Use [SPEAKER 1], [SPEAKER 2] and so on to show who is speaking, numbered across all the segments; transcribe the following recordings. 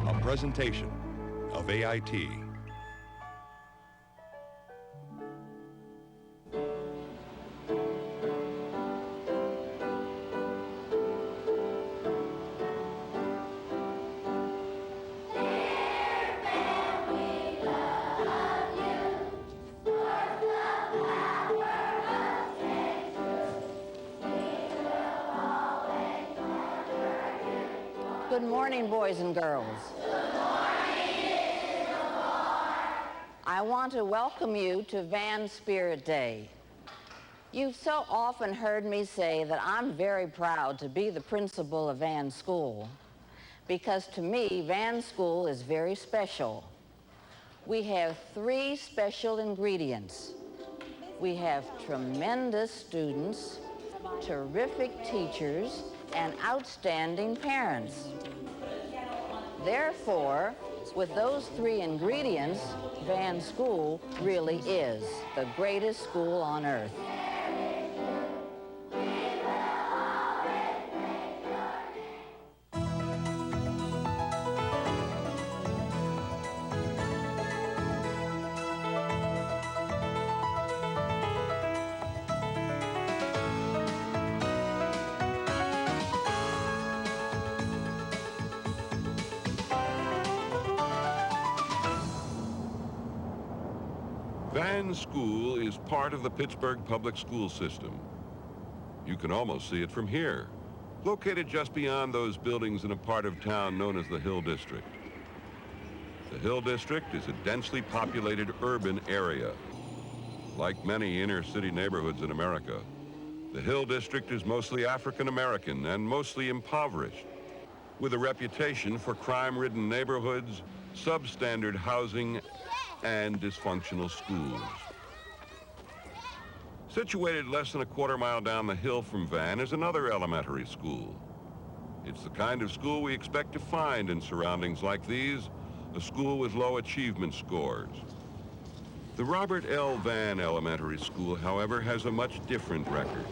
[SPEAKER 1] A presentation of AIT.
[SPEAKER 2] Good morning, boys and girls.
[SPEAKER 3] Good morning,
[SPEAKER 2] I want to welcome you to Van Spirit Day. You've so often heard me say that I'm very proud to be the principal of Van School, because to me, Van School is very special. We have 3 special ingredients. We have tremendous students, terrific teachers, and outstanding parents. Therefore, with those 3 ingredients, Van School really is the greatest school on earth.
[SPEAKER 4] Van School is part of the Pittsburgh public school system. You can almost see it from here, located just beyond those buildings in a part of town known as the Hill District. The Hill District is a densely populated urban area. Like many inner city neighborhoods in America, the Hill District is mostly African American and mostly impoverished, with a reputation for crime-ridden neighborhoods, substandard housing, and dysfunctional schools. Situated less than a quarter-mile down the hill from Van is another elementary school. It's the kind of school we expect to find in surroundings like these, a school with low achievement scores. The Robert L. Van Elementary School, however, has a much different record.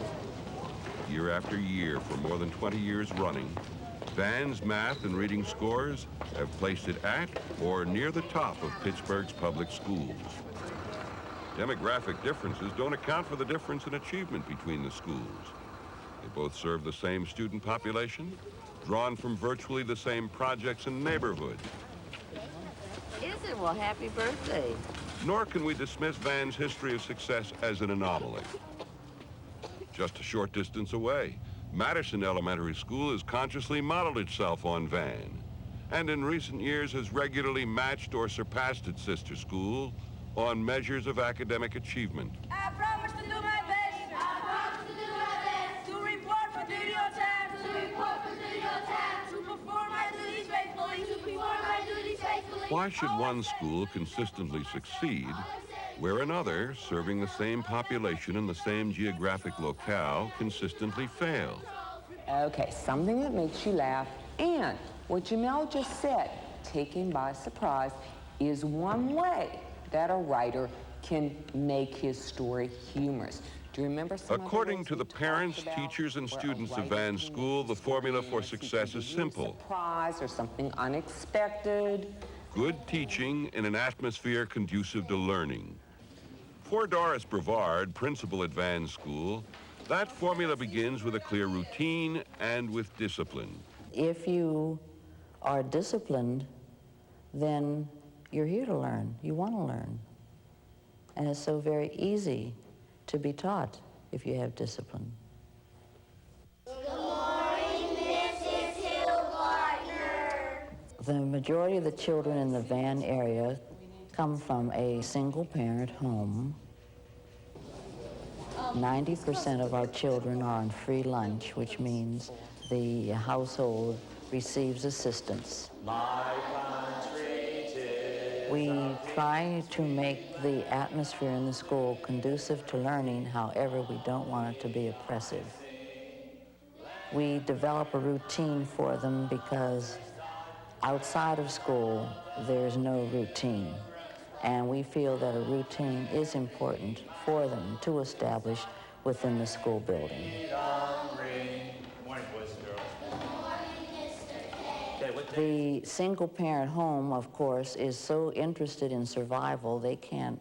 [SPEAKER 4] Year after year, for more than 20 years running, Van's math and reading scores have placed it at or near the top of Pittsburgh's public schools. Demographic differences don't account for the difference in achievement between the schools. They both serve the same student population, drawn from virtually the same projects and neighborhoods.
[SPEAKER 2] Is it? Well, happy birthday.
[SPEAKER 4] Nor can we dismiss Van's history of success as an anomaly. Just a short distance away, Madison Elementary School has consciously modeled itself on Van, and in recent years has regularly matched or surpassed its sister school on measures of academic achievement.
[SPEAKER 3] I promise to do my best. I promise to do my best. To report for duty on time. To report for duty on time. To perform my duties faithfully. To perform my duties faithfully.
[SPEAKER 4] Why should one school consistently succeed where another, serving the same population in the same geographic locale, consistently fail?
[SPEAKER 5] Okay, something that makes you laugh, and what Jamel just said, taken by surprise, is one way that a writer can make his story humorous. Do you remember some
[SPEAKER 4] According to the parents, teachers, and students of Van School, the formula for success is simple.
[SPEAKER 5] Surprise or something unexpected.
[SPEAKER 4] Good teaching in an atmosphere conducive to learning. For Doris Brevard, principal at Van School, that formula begins with a clear routine and with discipline.
[SPEAKER 2] If you are disciplined, then you're here to learn. You want to learn. And it's so very easy to be taught if you have discipline.
[SPEAKER 3] Good morning, Mrs. Hillgartner.
[SPEAKER 2] The majority of the children in the Van area come from a single-parent home. 90% of our children are on free lunch, which means the household receives assistance. We try to make the atmosphere in the school conducive to learning, however, we don't want it to be oppressive. We develop a routine for them because outside of school, there's no routine. And we feel that a routine is important for them to establish within the school building.
[SPEAKER 6] Good morning, boys and girls.
[SPEAKER 3] Good morning, Mr. K.
[SPEAKER 6] Okay, what
[SPEAKER 2] The single-parent home, of course, is so interested in survival, they can't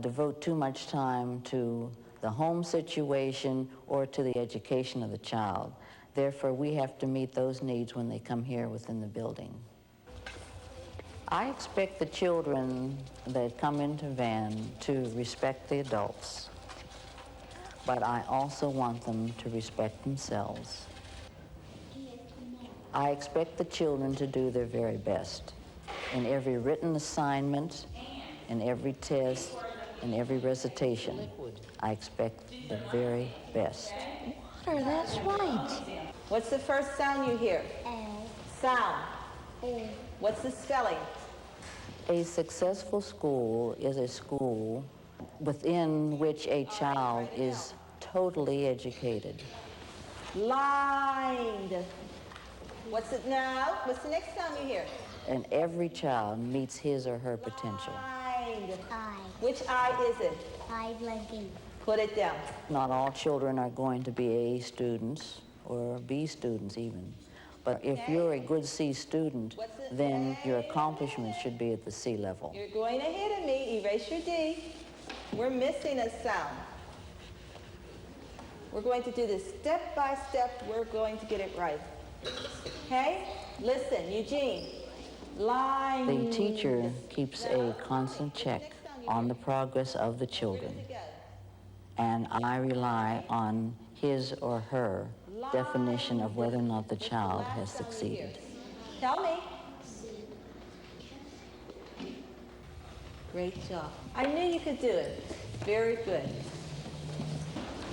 [SPEAKER 2] devote too much time to the home situation or to the education of the child. Therefore, we have to meet those needs when they come here within the building. I expect the children that come into Van to respect the adults, but I also want them to respect themselves. I expect the children to do their very best in every written assignment, in every test, in every recitation. I expect the very best.
[SPEAKER 3] Water, that's right.
[SPEAKER 6] What's the first sound you hear?
[SPEAKER 3] L.
[SPEAKER 6] Sound.
[SPEAKER 3] O.
[SPEAKER 6] What's the spelling?
[SPEAKER 2] A successful school is a school within which a child is totally educated.
[SPEAKER 6] Lined. What's it now? What's the next sound you hear?
[SPEAKER 2] And every child meets his or her potential.
[SPEAKER 6] Lined.
[SPEAKER 3] I.
[SPEAKER 6] Which eye is it?
[SPEAKER 3] I blinking.
[SPEAKER 6] Put it down.
[SPEAKER 2] Not all children are going to be A students or B students even. But if you're a good C student, then your accomplishments should be at the C level.
[SPEAKER 6] You're going ahead of me. Erase your D. We're missing a sound. We're going to do this step by step. We're going to get it right. Okay? Listen, Eugene. Line.
[SPEAKER 2] The teacher keeps a constant check on the progress of the children, and I rely on his or her definition of whether or not the child has succeeded.
[SPEAKER 6] Tell me. Great job. I knew you could do it. Very good.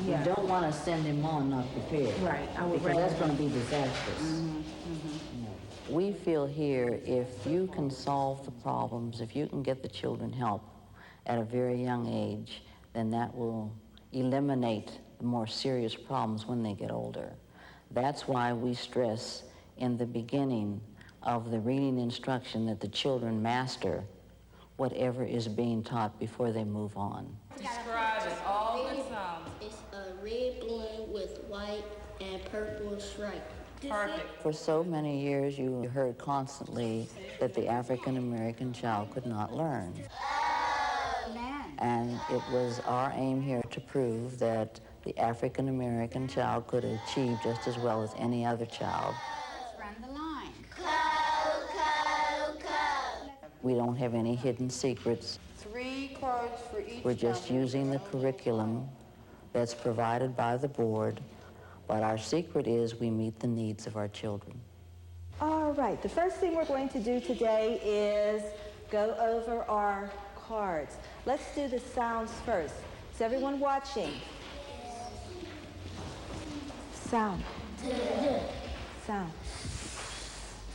[SPEAKER 2] You don't want to send him on not prepared.
[SPEAKER 5] Right, I would
[SPEAKER 2] because that's going to be disastrous. No. We feel here, if you can solve the problems, if you can get the children help at a very young age, then that will eliminate the more serious problems when they get older. That's why we stress in the beginning of the reading instruction that the children master whatever is being taught before they move on.
[SPEAKER 7] Describe it, all the sounds.
[SPEAKER 3] It's a red balloon with white and purple stripe.
[SPEAKER 7] Perfect.
[SPEAKER 2] For so many years, you heard constantly that the African American child could not learn. And it was our aim here to prove that the African American child could achieve just as well as any other child.
[SPEAKER 3] Let's run the line.
[SPEAKER 2] We don't have any hidden secrets.
[SPEAKER 7] 3 cards for each.
[SPEAKER 2] We're just using the curriculum that's provided by the board, but our secret is we meet the needs of our children.
[SPEAKER 6] All right. The first thing we're going to do today is go over our cards. Let's do the sounds first. Is everyone watching? Sound. Sound.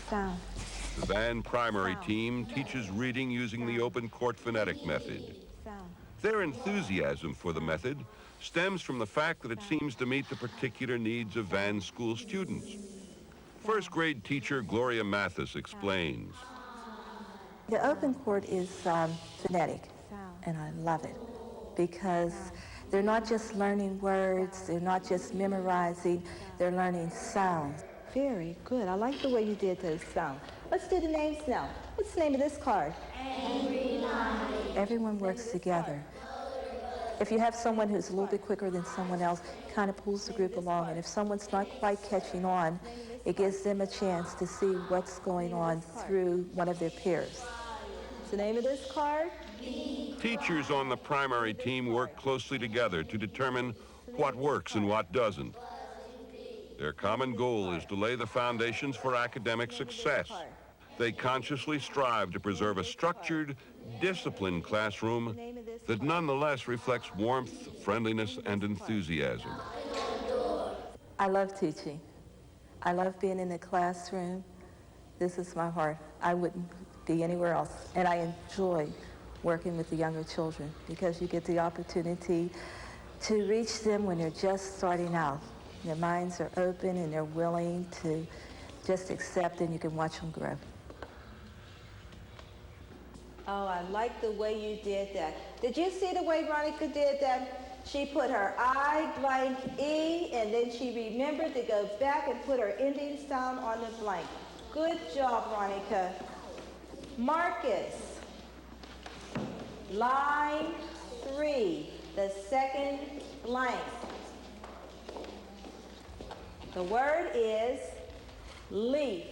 [SPEAKER 6] Sound.
[SPEAKER 4] The Van primary team teaches reading using the open court phonetic method.
[SPEAKER 6] Sound.
[SPEAKER 4] Their enthusiasm for the method stems from the fact that it seems to meet the particular needs of Van School students. First grade teacher Gloria Mathis explains.
[SPEAKER 8] The open court is phonetic, and I love it because they're not just learning words, they're not just memorizing, they're learning sounds.
[SPEAKER 6] Very good. I like the way you did those sounds. Let's do the names now. What's the name of this card?
[SPEAKER 8] Everyone works together. If you have someone who's a little bit quicker than someone else, it kind of pulls the group along, and if someone's not quite catching on, it gives them a chance to see what's going on through one of their peers.
[SPEAKER 6] What's the name of this card?
[SPEAKER 4] Teachers on the primary team work closely together to determine what works and what doesn't. Their common goal is to lay the foundations for academic success. They consciously strive to preserve a structured, disciplined classroom that nonetheless reflects warmth, friendliness, and enthusiasm.
[SPEAKER 8] I love teaching. I love being in the classroom. This is my heart. I wouldn't be anywhere else. And I enjoy working with the younger children because you get the opportunity to reach them when they're just starting out. Their minds are open and they're willing to just accept, and you can watch them grow.
[SPEAKER 6] Oh, I like the way you did that. Did you see the way Veronica did that? She put her I blank E, and then she remembered to go back and put her ending sound on the blank. Good job, Ronica. Marcus, line 3, the second blank. The word is leaf.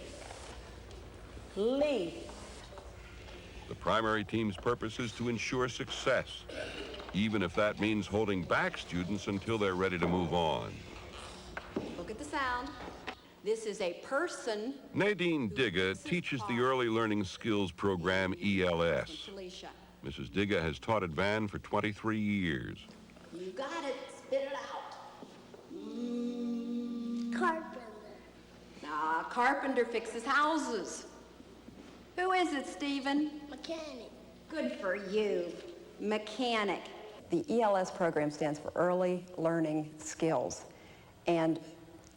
[SPEAKER 6] Leaf.
[SPEAKER 4] The primary team's purpose is to ensure success, even if that means holding back students until they're ready to move on.
[SPEAKER 9] Look at the sound. This is a person.
[SPEAKER 4] Nadine Digga teaches the Early Learning Skills program ELS.
[SPEAKER 9] Alicia.
[SPEAKER 4] Mrs. Digga has taught at Van for 23 years.
[SPEAKER 9] You got it. Spit it out.
[SPEAKER 3] Carpenter.
[SPEAKER 9] Nah, carpenter fixes houses. Who is it, Stephen?
[SPEAKER 3] Mechanic.
[SPEAKER 9] Good for you. Mechanic.
[SPEAKER 10] The ELS program stands for Early Learning Skills, and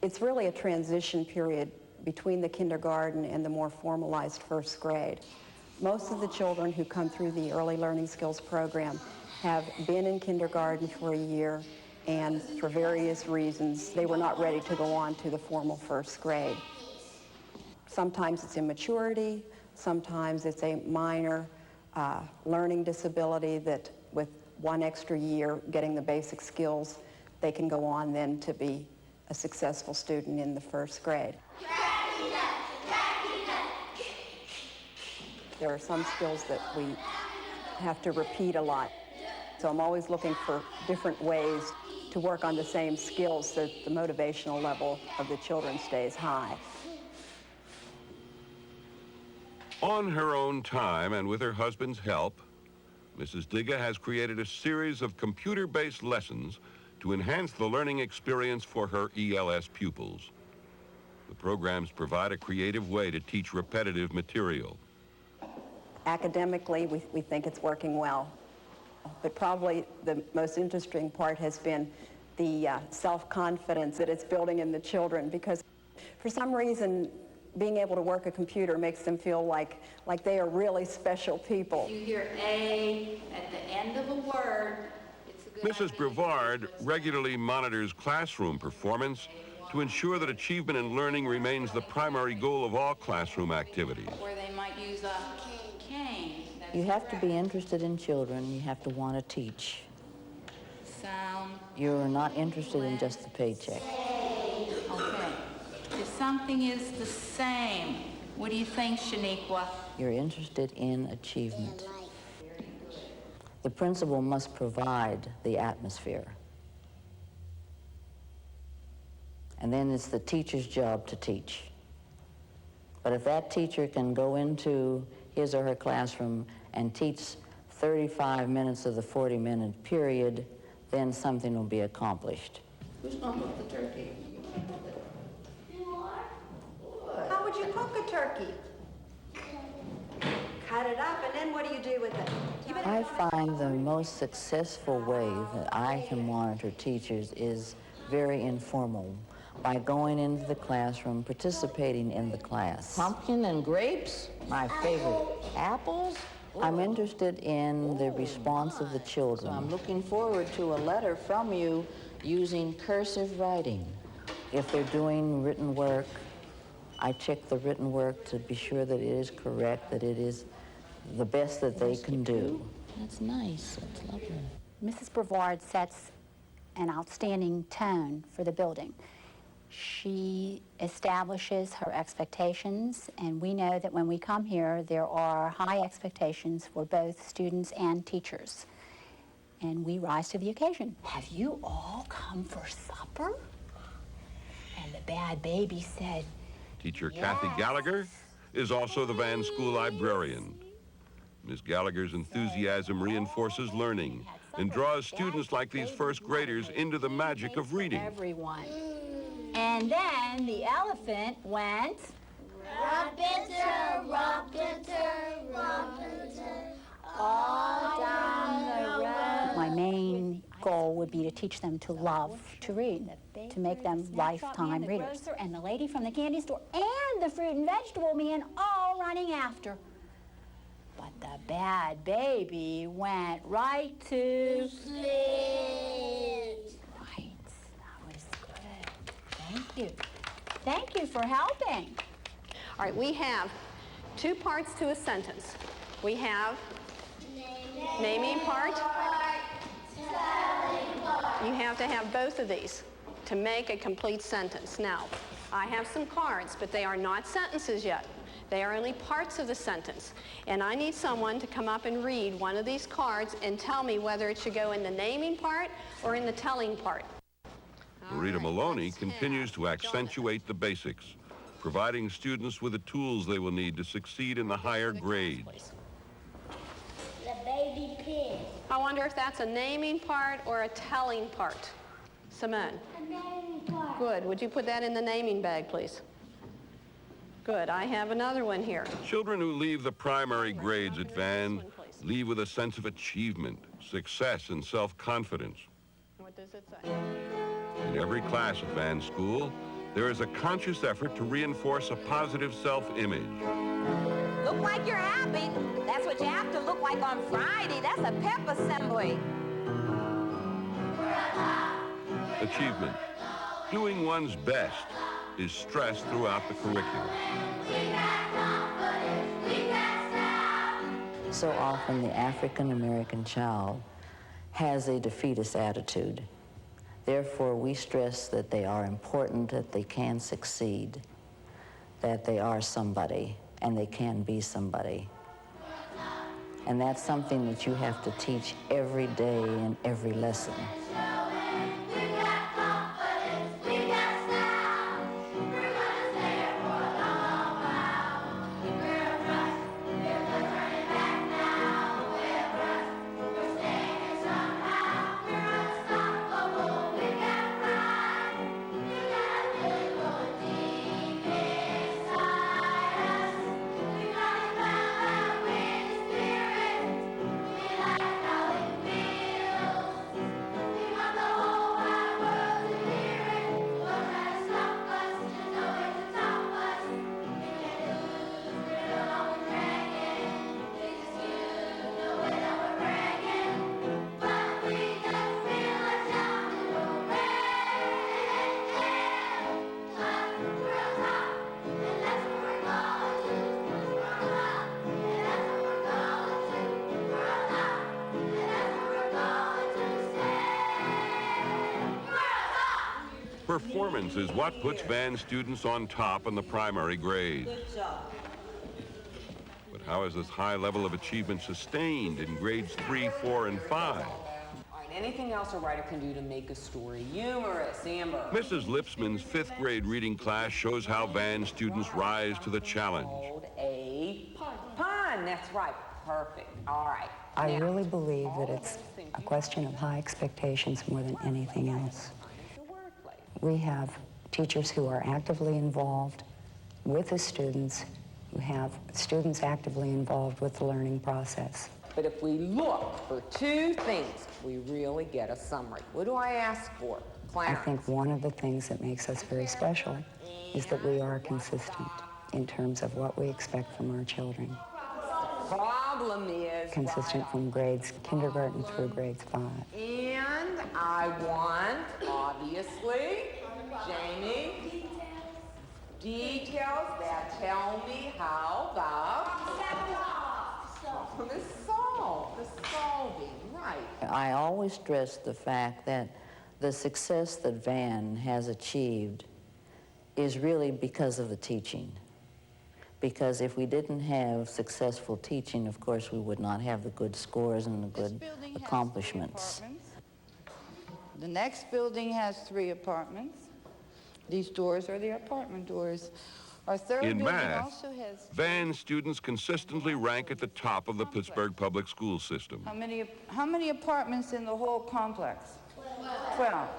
[SPEAKER 10] it's really a transition period between the kindergarten and the more formalized first grade. Most of the children who come through the Early Learning Skills program have been in kindergarten for a year, and for various reasons, they were not ready to go on to the formal first grade. Sometimes it's immaturity, sometimes it's a minor learning disability that with one extra year getting the basic skills, they can go on then to be a successful student in the first grade. There are some skills that we have to repeat a lot. So I'm always looking for different ways to work on the same skills so that the motivational level of the children stays high.
[SPEAKER 4] On her own time and with her husband's help, Mrs. Digga has created a series of computer-based lessons to enhance the learning experience for her ELS pupils. The programs provide a creative way to teach repetitive material.
[SPEAKER 10] Academically, we think it's working well, but probably the most interesting part has been the self-confidence that it's building in the children, because for some reason, being able to work a computer makes them feel like they are really special people.
[SPEAKER 9] You hear A at the end of a word. It's a good
[SPEAKER 4] Mrs. Brevard regularly monitors classroom performance to ensure that achievement in learning remains the primary goal of all classroom activities.
[SPEAKER 7] Where they might use a cane. That's
[SPEAKER 2] You have to be interested in children. You have to want to teach.
[SPEAKER 7] sound.
[SPEAKER 2] You're not interested in just the paycheck.
[SPEAKER 7] Okay. If something is the same, what do you think, Shaniqua?
[SPEAKER 2] You're interested in achievement. The principal must provide the atmosphere. And then it's the teacher's job to teach. But if that teacher can go into his or her classroom and teach 35 minutes of the 40-minute period, then something will be accomplished.
[SPEAKER 9] Who's going to cook the turkey? How would you cook a turkey? Cut it up, and then what do you do with it?
[SPEAKER 2] I find the most successful way that I can monitor teachers is very informal, by going into the classroom, participating in the class. Pumpkin and grapes, my favorite. Apples. I'm interested in the response of the children. So I'm looking forward to a letter from you using cursive writing. If they're doing written work, I check the written work to be sure that it is correct, that it is the best that they can do. That's nice. That's lovely.
[SPEAKER 11] Mrs. Brevard sets an outstanding tone for the building. She establishes her expectations, and we know that when we come here, there are high expectations for both students and teachers. And we rise to the occasion. Have you all come for supper? And the bad baby said,
[SPEAKER 4] Teacher Kathy Gallagher is also the Van School librarian. Ms. Gallagher's enthusiasm reinforces learning and draws students like these first graders into the magic of reading.
[SPEAKER 11] everyone. And then the elephant went,
[SPEAKER 3] Rumpeter, rumpeter, rumpeter,
[SPEAKER 11] all down the road. My main goal would be to teach them to love to read, to make them lifetime readers. And the lady from the candy store and the fruit and vegetable man all running after. But the bad baby went right to
[SPEAKER 3] sleep.
[SPEAKER 11] Right, that was good. Thank you. Thank you for helping.
[SPEAKER 9] All right, we have two parts to a sentence. We have naming part. You have to have both of these to make a complete sentence. Now, I have some cards, but they are not sentences yet. They are only parts of the sentence. And I need someone to come up and read one of these cards and tell me whether it should go in the naming part or in the telling part.
[SPEAKER 4] Marita Maloney continues to accentuate the basics, providing students with the tools they will need to succeed in the higher grades.
[SPEAKER 3] The baby pig.
[SPEAKER 9] I wonder if that's a naming part or a telling part. Simone.
[SPEAKER 3] A naming part.
[SPEAKER 9] Good. Would you put that in the naming bag, please? Good. I have another one here.
[SPEAKER 4] Children who leave the primary grades at Van leave with a sense of achievement, success, and self-confidence.
[SPEAKER 9] What does it say?
[SPEAKER 4] In every class at Van School, there is a conscious effort to reinforce a positive self-image.
[SPEAKER 2] Look like you're happy. That's what you have to look like on Friday. That's a pep assembly.
[SPEAKER 4] Achievement. Doing one's best is stressed throughout the curriculum.
[SPEAKER 2] So often the African American child has a defeatist attitude. Therefore, we stress that they are important, that they can succeed, that they are somebody, and they can be somebody. And that's something that you have to teach every day in every lesson.
[SPEAKER 4] Performance is what puts Van students on top in the primary grades.
[SPEAKER 6] Good job.
[SPEAKER 4] But how is this high level of achievement sustained in grades 3, 4, and 5?
[SPEAKER 5] All right, anything else a writer can do to make a story humorous, Amber?
[SPEAKER 4] Mrs. Lipsman's 5th grade reading class shows how Van students rise to the challenge.
[SPEAKER 5] A pun. That's right. Perfect. All right.
[SPEAKER 12] I really believe that it's a question of high expectations more than anything else. We have teachers who are actively involved with the students, who have students actively involved with the learning process.
[SPEAKER 5] But if we look for two things, we really get a summary. What do I ask for? Clarence.
[SPEAKER 12] I think one of the things that makes us very special is that we are consistent in terms of what we expect from our children.
[SPEAKER 5] Problem is
[SPEAKER 12] Consistent from grades kindergarten through grades 5.
[SPEAKER 5] And I want, obviously, Jamie, details that tell me how the solving, right.
[SPEAKER 2] I always stress the fact that the success that Van has achieved is really because of the teaching. Because if we didn't have successful teaching, of course, we would not have the good scores and the good accomplishments.
[SPEAKER 13] The next building has 3 apartments. These doors are the apartment doors. Our third
[SPEAKER 4] In
[SPEAKER 13] building
[SPEAKER 4] math,
[SPEAKER 13] also has...
[SPEAKER 4] Van students consistently rank at the top of the Pittsburgh public school system.
[SPEAKER 13] How many apartments in the whole complex? 12.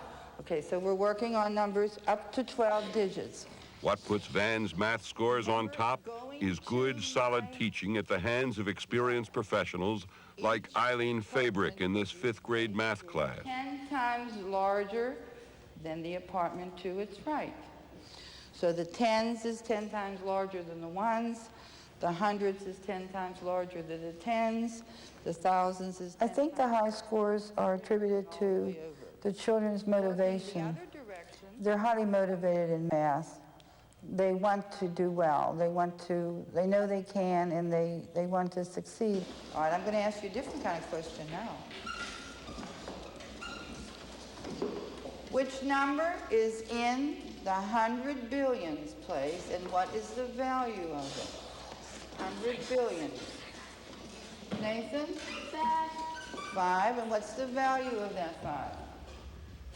[SPEAKER 13] Okay, so we're working on numbers up to 12 digits.
[SPEAKER 4] What puts Van's math scores on top is good, solid teaching at the hands of experienced professionals like Eileen Fabric in this 5th grade math class.
[SPEAKER 13] 10 times larger than the apartment to its right. So the tens is 10 times larger than the ones, the hundreds is 10 times larger than the tens, the thousands is 10
[SPEAKER 14] I think the high scores are attributed to the children's motivation. They're highly motivated in math.
[SPEAKER 13] they want to do well. They know they can, and they want to succeed. All right, I'm going to ask you a different kind of question now. Which number is in the 100 billions place, and what is the value of it? 100 billion. Nathan? 5, and what's the value of that 5?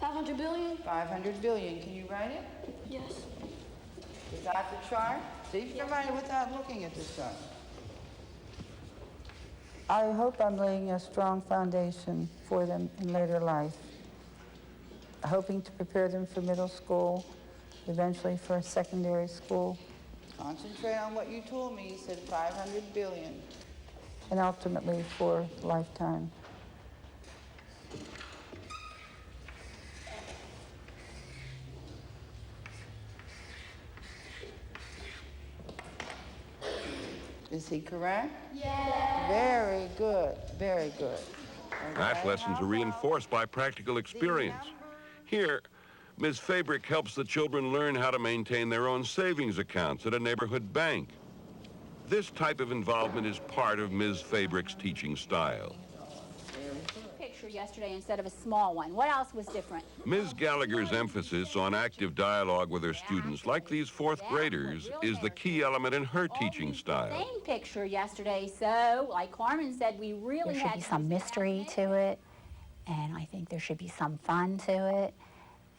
[SPEAKER 3] 500 billion?
[SPEAKER 13] 500 billion. Can you write it?
[SPEAKER 3] Yes.
[SPEAKER 13] You got the chart? See if you can write it without looking at the chart. I hope I'm laying a strong foundation for them in later life, hoping to prepare them for middle school, eventually for secondary school. Concentrate on what you told me. You said 500 billion. And ultimately for lifetime. Is he correct?
[SPEAKER 3] Yeah.
[SPEAKER 13] Very good, very good.
[SPEAKER 4] Math lessons are reinforced by practical experience. Here, Ms. Fabric helps the children learn how to maintain their own savings accounts at a neighborhood bank. This type of involvement is part of Ms. Fabric's teaching style.
[SPEAKER 11] Picture yesterday instead of a small one. What else was different?
[SPEAKER 4] Ms. Gallagher's emphasis on active dialogue with her students, like these fourth graders, is the key element in her teaching style.
[SPEAKER 11] Same picture yesterday, so like Carmen said, we really had... There should be some mystery to it, and I think there should be some fun to it,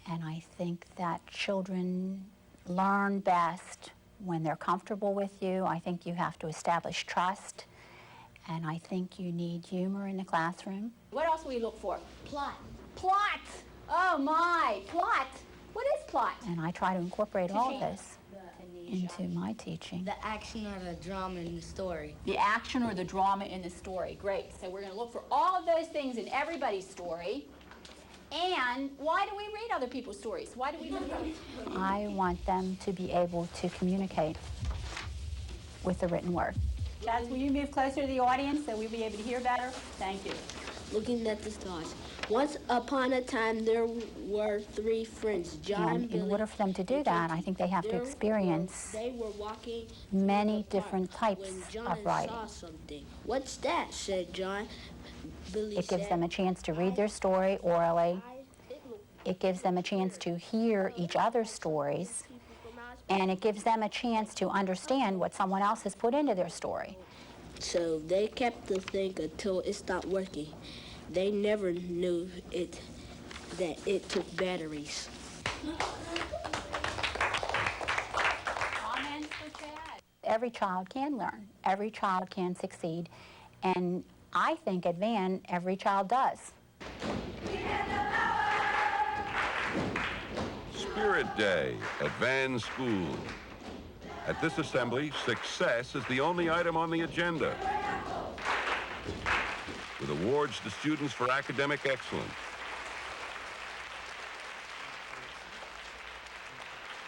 [SPEAKER 11] and I think that children learn best when they're comfortable with you. I think you have to establish trust, and I think you need humor in the classroom. What else do we look for?
[SPEAKER 3] Plot.
[SPEAKER 11] Plot! Oh my, plot! What is plot? And I try to incorporate all this into my teaching.
[SPEAKER 3] The action or the drama in the story.
[SPEAKER 11] The action or the drama in the story. Great. So we're going to look for all of those things in everybody's story. And why do we read other people's stories? Why do we read them? I want them to be able to communicate with the written word. Guys, will you move closer to the audience so we'll be able to hear better? Thank you.
[SPEAKER 3] Looking at the stars. Once upon a time, there were 3 friends, John,
[SPEAKER 11] And
[SPEAKER 3] Billy,
[SPEAKER 11] in order for them to do that, I think they have to experience many different types of writing.
[SPEAKER 3] Saw something. What's that? Said John. Billy
[SPEAKER 11] It gives
[SPEAKER 3] said,
[SPEAKER 11] them a chance to read their story orally. It gives them a chance to hear each other's stories. And it gives them a chance to understand what someone else has put into their story.
[SPEAKER 3] So they kept the thing until it stopped working. They never knew that it took batteries.
[SPEAKER 11] Comments for Chad? Every child can learn. Every child can succeed. And I think at Van, every child does.
[SPEAKER 4] Spirit Day at Van School. At this assembly, success is the only item on the agenda, with awards to students for academic excellence.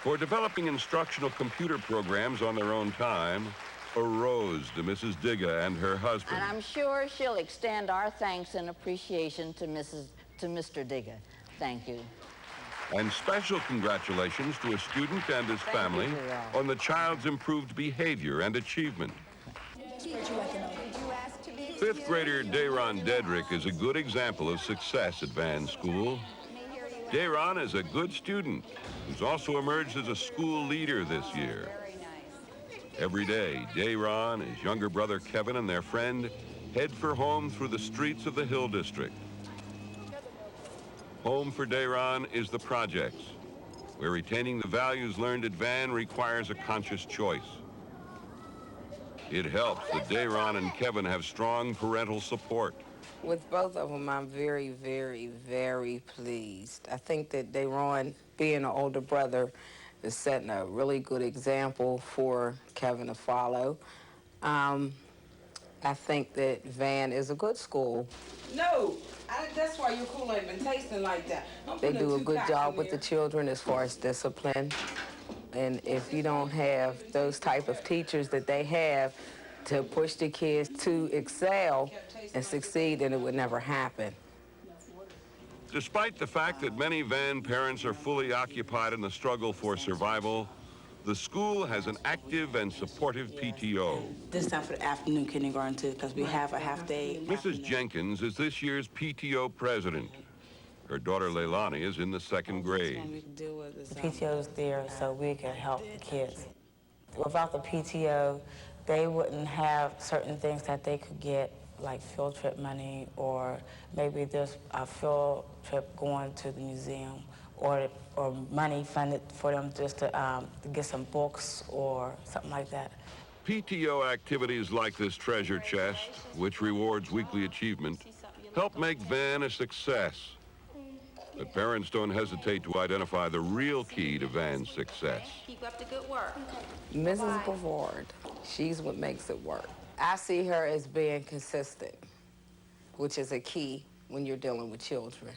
[SPEAKER 4] For developing instructional computer programs on their own time, a rose to Mrs. Digga and her husband.
[SPEAKER 2] And I'm sure she'll extend our thanks and appreciation to Mr. Digga. Thank you.
[SPEAKER 4] And special congratulations to a student and his family on the child's improved behavior and achievement. Fifth grader Dayron Dedrick is a good example of success at Van School. Dayron is a good student who's also emerged as a school leader this year. Every day, Dayron, his younger brother Kevin, and their friend head for home through the streets of the Hill District. Home for Dayron is the projects, where retaining the values learned at Van requires a conscious choice. It helps that Dayron and Kevin have strong parental support.
[SPEAKER 15] With both of them, I'm very, very, very pleased. I think that Dayron, being an older brother, is setting a really good example for Kevin to follow. I think that Van is a good school.
[SPEAKER 16] No, that's why your Kool-Aid been tasting like that.
[SPEAKER 15] They do a good job with the children as far as discipline. And if you don't have those type of teachers that they have to push the kids to excel and succeed, then it would never happen.
[SPEAKER 4] Despite the fact that many Van parents are fully occupied in the struggle for survival, The school has an active and supportive PTO.
[SPEAKER 16] This time for the afternoon kindergarten too, because we have a half day.
[SPEAKER 4] Mrs. Jenkins is this year's PTO president. Her daughter Leilani is in the second grade.
[SPEAKER 17] The PTO is there so we can help the kids. Without the PTO, they wouldn't have certain things that they could get, like field trip money, or maybe there's a field trip going to the museum, or money funded for them just to get some books or something like that.
[SPEAKER 4] PTO activities like this treasure chest, which rewards weekly achievement, help make Van a success. But parents don't hesitate to identify the real key to Van's success.
[SPEAKER 7] Keep up the good work.
[SPEAKER 15] Mrs. Brevard, she's what makes it work. I see her as being consistent, which is a key when you're dealing with children.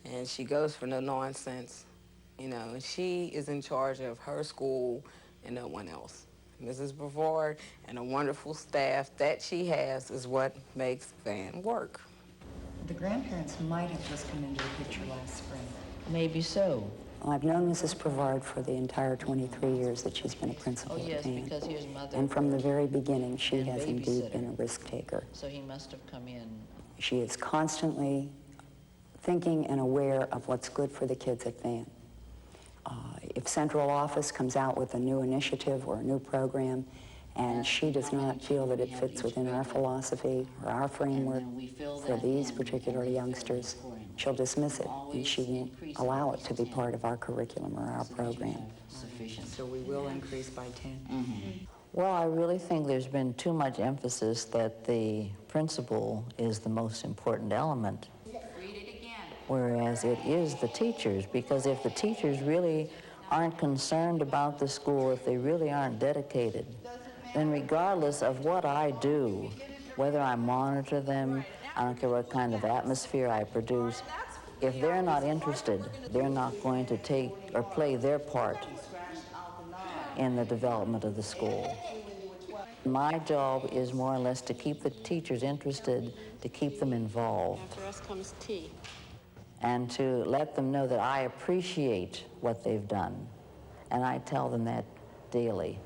[SPEAKER 15] And she goes for no nonsense, you know, and she is in charge of her school and no one else. Mrs. Brevard and a wonderful staff that she has is what makes Van work.
[SPEAKER 12] The grandparents might have just come into the picture last spring.
[SPEAKER 2] Maybe so.
[SPEAKER 12] Well, I've known Mrs. Brevard for the entire 23 years that she's been a principal
[SPEAKER 2] Oh, yes,
[SPEAKER 12] at Van.
[SPEAKER 2] because here's mother.
[SPEAKER 12] And from the very beginning, she
[SPEAKER 2] and
[SPEAKER 12] has indeed
[SPEAKER 2] babysitter.
[SPEAKER 12] been a risk taker.
[SPEAKER 2] So he must have come in.
[SPEAKER 12] She is constantly thinking and aware of what's good for the kids at Van. If central office comes out with a new initiative or a new program, and she does not feel that it fits within our philosophy or our framework for these particular youngsters, she'll dismiss it, and she won't allow it to be part of our curriculum or our program.
[SPEAKER 2] So we will increase by 10? Well, I really think there's been too much emphasis that the principal is the most important element, whereas it is the teachers, because if the teachers really aren't concerned about the school, if they really aren't dedicated, then regardless of what I do, whether I monitor them, I don't care what kind of atmosphere I produce, if they're not interested, they're not going to take or play their part in the development of the school. My job is more or less to keep the teachers interested, to keep them involved,
[SPEAKER 9] After us comes tea.
[SPEAKER 2] and to let them know that I appreciate what they've done. And I tell them that daily.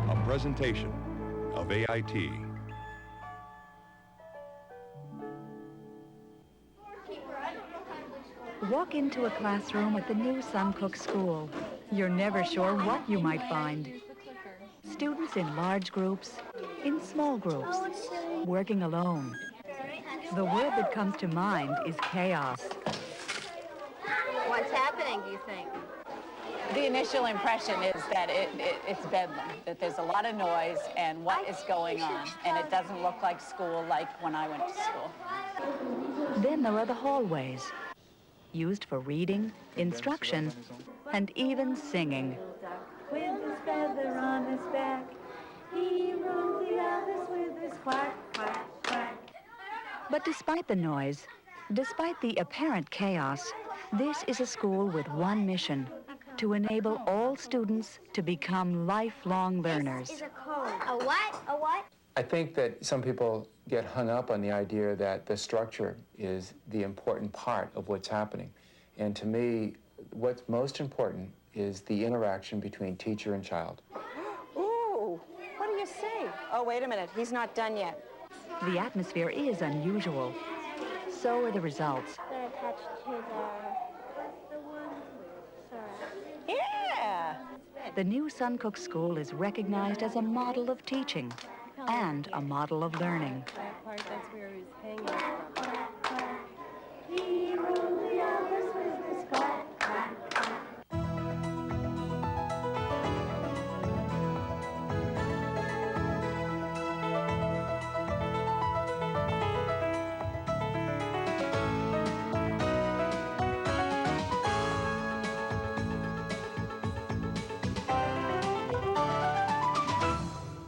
[SPEAKER 1] A presentation of AIT.
[SPEAKER 18] Walk into a classroom at the new Suncook School. You're never sure what you might find. Students in large groups, in small groups, working alone. The word that comes to mind is chaos.
[SPEAKER 7] What's happening, do you think?
[SPEAKER 19] The initial impression is that it's bedlam, that there's a lot of noise and what is going on, and it doesn't look like school like when I went to school.
[SPEAKER 18] Then there are the hallways, used for reading, instruction, and even singing.
[SPEAKER 3] With his feather on his back, he rules the others with his quack, quack, quack.
[SPEAKER 18] But despite the noise, despite the apparent chaos, this is a school with one mission: to enable all students to become lifelong learners.
[SPEAKER 3] This is a cone. A what? A what?
[SPEAKER 20] I think that some people get hung up on the idea that the structure is the important part of what's happening. And to me, what's most important is the interaction between teacher and child.
[SPEAKER 21] Ooh, what do you say? Oh, wait a minute, he's not done yet.
[SPEAKER 18] The atmosphere is unusual. So are the results.
[SPEAKER 3] They're attached to the one. Sorry.
[SPEAKER 21] Yeah!
[SPEAKER 18] The new Suncook School is recognized as a model of teaching and a model of learning.
[SPEAKER 22] That part, that's where he's hanging from.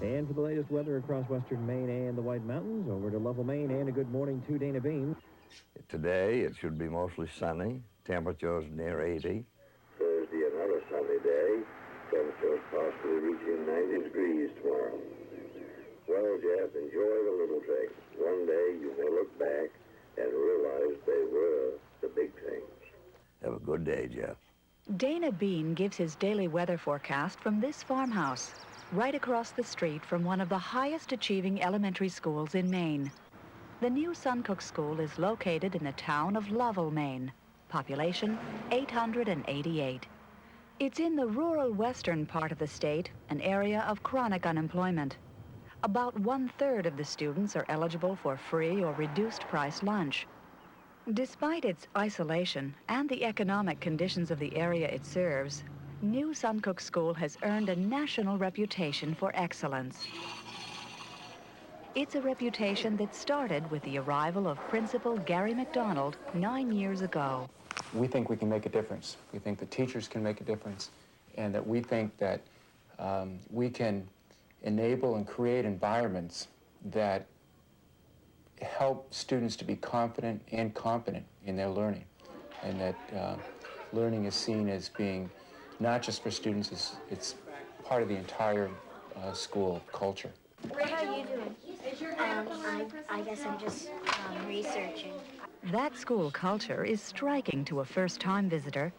[SPEAKER 23] And for the latest weather across western Maine and the White Mountains, over to Lovell, Maine, and a good morning to Dana Bean.
[SPEAKER 24] Today, it should be mostly sunny, temperatures near 80.
[SPEAKER 25] Thursday, another sunny day, temperatures possibly reaching 90 degrees tomorrow. Well, Jeff, enjoy the little things. One day you may look back and realize they were the big things.
[SPEAKER 24] Have a good day, Jeff.
[SPEAKER 18] Dana Bean gives his daily weather forecast from this farmhouse, right across the street from one of the highest achieving elementary schools in Maine. The new Suncook School is located in the town of Lovell, Maine. Population 888. It's in the rural western part of the state, an area of chronic unemployment. About 1/3 of the students are eligible for free or reduced price lunch. Despite its isolation and the economic conditions of the area it serves, New Suncook School has earned a national reputation for excellence. It's a reputation that started with the arrival of Principal Gary McDonald 9 years ago.
[SPEAKER 20] We think we can make a difference. We think the teachers can make a difference, and that we think that we can enable and create environments that help students to be confident and competent in their learning, and that learning is seen as being not just for students, it's part of the entire school culture.
[SPEAKER 3] How are you doing? I guess I'm just researching.
[SPEAKER 18] That school culture is striking to a first-time visitor.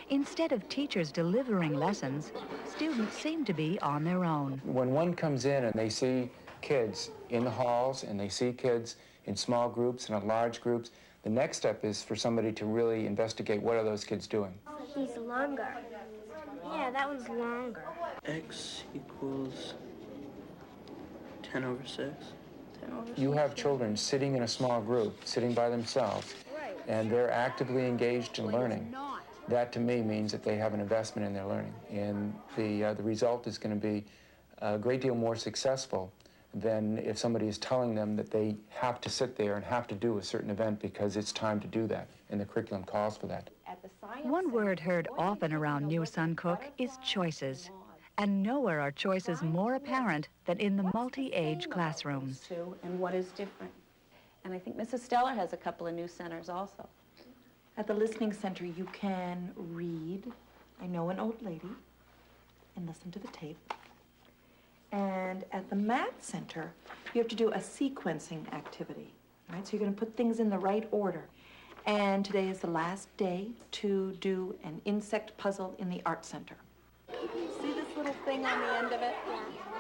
[SPEAKER 18] Instead of teachers delivering lessons, students seem to be on their own.
[SPEAKER 20] When one comes in and they see kids in the halls and they see kids in small groups and in large groups, the next step is for somebody to really investigate what are those kids doing.
[SPEAKER 3] He's longer. Yeah, that one's longer.
[SPEAKER 26] X equals 10 over 6. 10 over 6.
[SPEAKER 20] You have children sitting in a small group, sitting by themselves, and they're actively engaged in learning. That, to me, means that they have an investment in their learning. And the result is going to be a great deal more successful than if somebody is telling them that they have to sit there and have to do a certain event because it's time to do that, and the curriculum calls for that.
[SPEAKER 18] One word heard often around New Suncook is choices. And nowhere are choices more apparent than in the multi-age classrooms.
[SPEAKER 27] And what is different. And I think Mrs. Stellar has a couple of new centers also.
[SPEAKER 28] At the listening center, you can read I Know an Old Lady and listen to the tape. And at the math center, you have to do a sequencing activity, right? So you're going to put things in the right order. And today is the last day to do an insect puzzle in the art center.
[SPEAKER 27] See this little thing on the end of it?